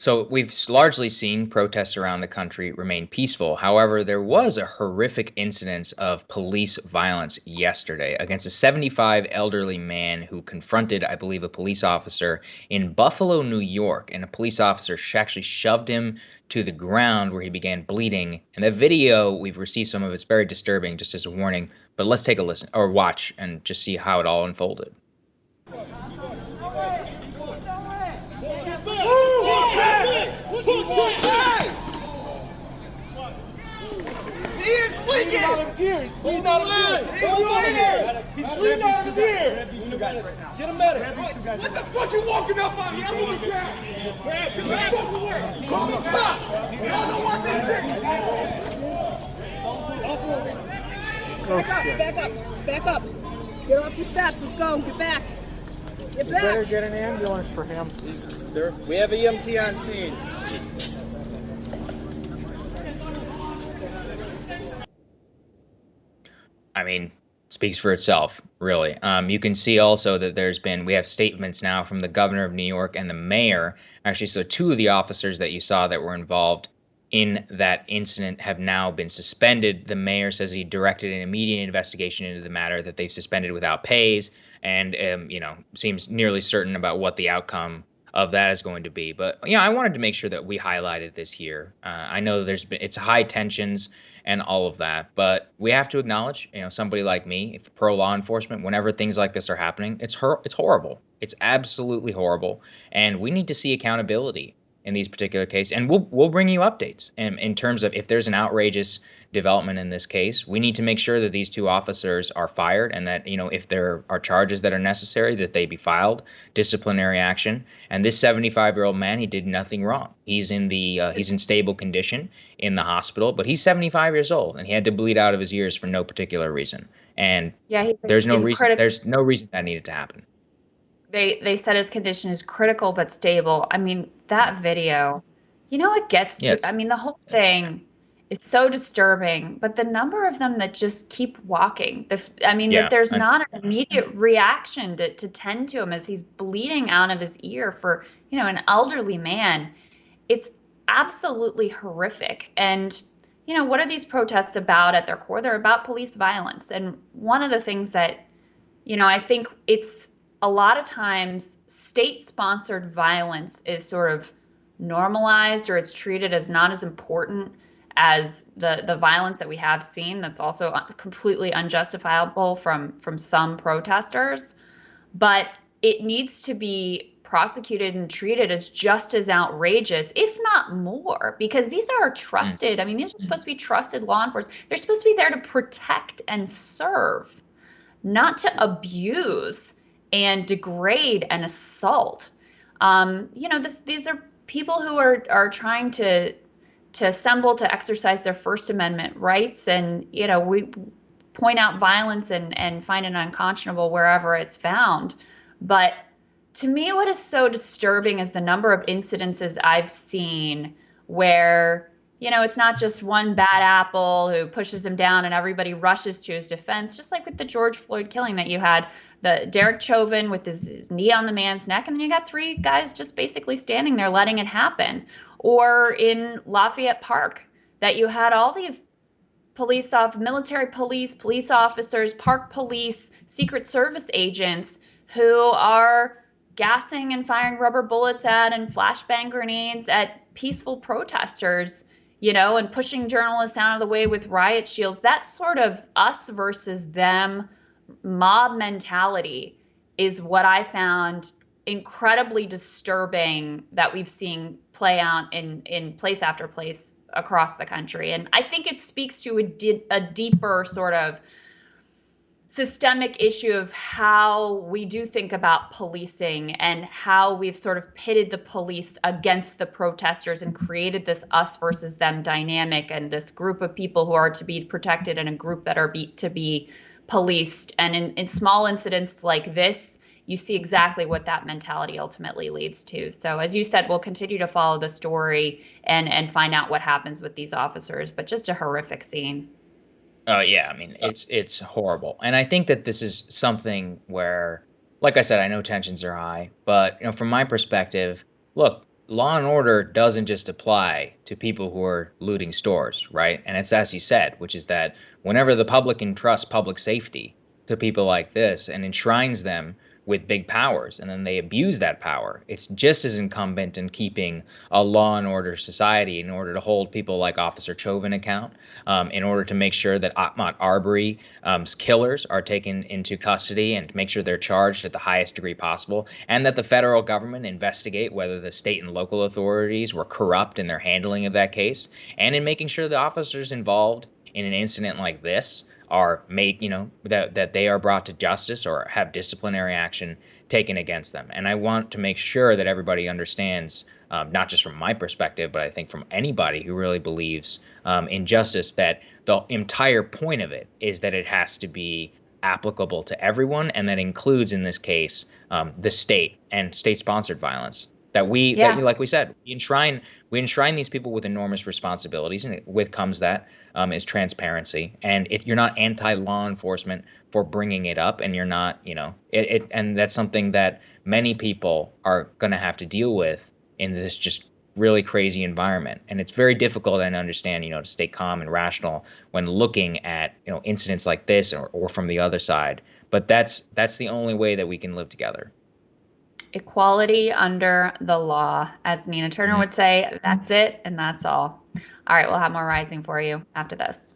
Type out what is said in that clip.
So we've largely seen protests around the country remain peaceful. However, there was a horrific incident of police violence yesterday against a 75 elderly man who confronted, I believe, a police officer in Buffalo, New York. And a police officer actually shoved him to the ground where he began bleeding. And the video, we've received some of it's very disturbing, just as a warning. But let's take a listen or watch and just see how it all unfolded. He is bleeding out of his ear. He's bleeding out of his ear. He's bleeding out of his ear. Get him medic. What the fuck you walking up on me? I'm moving down. Get the fuck away. Y'all don't want this shit. Back up. Get off the steps. Let's go. Get back. Get back. Better get an ambulance for him. We have EMT on scene. I mean, speaks for itself, really. You can see also that we have statements now from the governor of New York and the mayor. Actually, so two of the officers that you saw that were involved in that incident have now been suspended. The mayor says he directed an immediate investigation into the matter that they've suspended without pays, and seems nearly certain about what the outcome of that is going to be. But I wanted to make sure that we highlighted this here. I know it's high tensions and all of that, but we have to acknowledge, somebody like me, if pro law enforcement, whenever things like this are happening, it's horrible. It's absolutely horrible, and we need to see accountability in these particular cases, and we'll bring you updates in terms of if there's an outrageous development in this case. We need to make sure that these two officers are fired, and that if there are charges that are necessary, that they be filed, disciplinary action. And this 75-year-old man, he did nothing wrong. He's in stable condition in the hospital, but he's 75 years old, and he had to bleed out of his ears for no particular reason. And there's no reason that needed to happen. They said his condition is critical but stable. I mean, that video, it gets to, Yes. I mean, the whole thing is so disturbing, but the number of them that just keep walking, that there's not an immediate reaction to tend to him as he's bleeding out of his ear for, an elderly man. It's absolutely horrific. And, what are these protests about at their core? They're about police violence. And one of the things that, I think it's, a lot of times state-sponsored violence is sort of normalized, or it's treated as not as important as the violence that we have seen that's also completely unjustifiable from some protesters. But it needs to be prosecuted and treated as just as outrageous, if not more, because these are trusted. I mean, these are supposed to be trusted law enforcement. They're supposed to be there to protect and serve, not to abuse and degrade and assault. These are people who are trying to assemble to exercise their First Amendment rights, and we point out violence and find it unconscionable wherever it's found. But to me, what is so disturbing is the number of incidences I've seen where it's not just one bad apple who pushes him down and everybody rushes to his defense, just like with the George Floyd killing that you had. The Derek Chauvin with his knee on the man's neck, and then you got three guys just basically standing there letting it happen. Or in Lafayette Park, that you had all these military police officers, park police, Secret Service agents who are gassing and firing rubber bullets at and flashbang grenades at peaceful protesters, and pushing journalists out of the way with riot shields. That sort of us versus them mob mentality is what I found incredibly disturbing that we've seen play out in place after place across the country. And I think it speaks to a deeper sort of systemic issue of how we do think about policing and how we've sort of pitted the police against the protesters and created this us versus them dynamic, and this group of people who are to be protected and a group that are to be policed. And in small incidents like this, you see exactly what that mentality ultimately leads to. So as you said, we'll continue to follow the story and find out what happens with these officers, but just a horrific scene. Yeah, I mean, it's horrible. And I think that this is something where, like I said, I know tensions are high, but from my perspective, look, law and order doesn't just apply to people who are looting stores, right? And it's as you said, which is that whenever the public entrusts public safety to people like this and enshrines them with big powers, and then they abuse that power, it's just as incumbent in keeping a law and order society in order to hold people like Officer Chauvin account, in order to make sure that Ahmaud Arbery's killers are taken into custody and to make sure they're charged at the highest degree possible, and that the federal government investigate whether the state and local authorities were corrupt in their handling of that case, and in making sure the officers involved in an incident like this are made, that they are brought to justice or have disciplinary action taken against them. And I want to make sure that everybody understands, not just from my perspective, but I think from anybody who really believes in justice, that the entire point of it is that it has to be applicable to everyone, and that includes, in this case, the state and state-sponsored violence. That like we said, we enshrine these people with enormous responsibilities, and with comes that is transparency. And if you're not anti-law enforcement for bringing it up, and you're not, and that's something that many people are going to have to deal with in this just really crazy environment. And it's very difficult, and understand, to stay calm and rational when looking at, incidents like this or from the other side. But that's the only way that we can live together. Equality under the law. As Nina Turner would say, that's it and that's all. All right, we'll have more rising for you after this.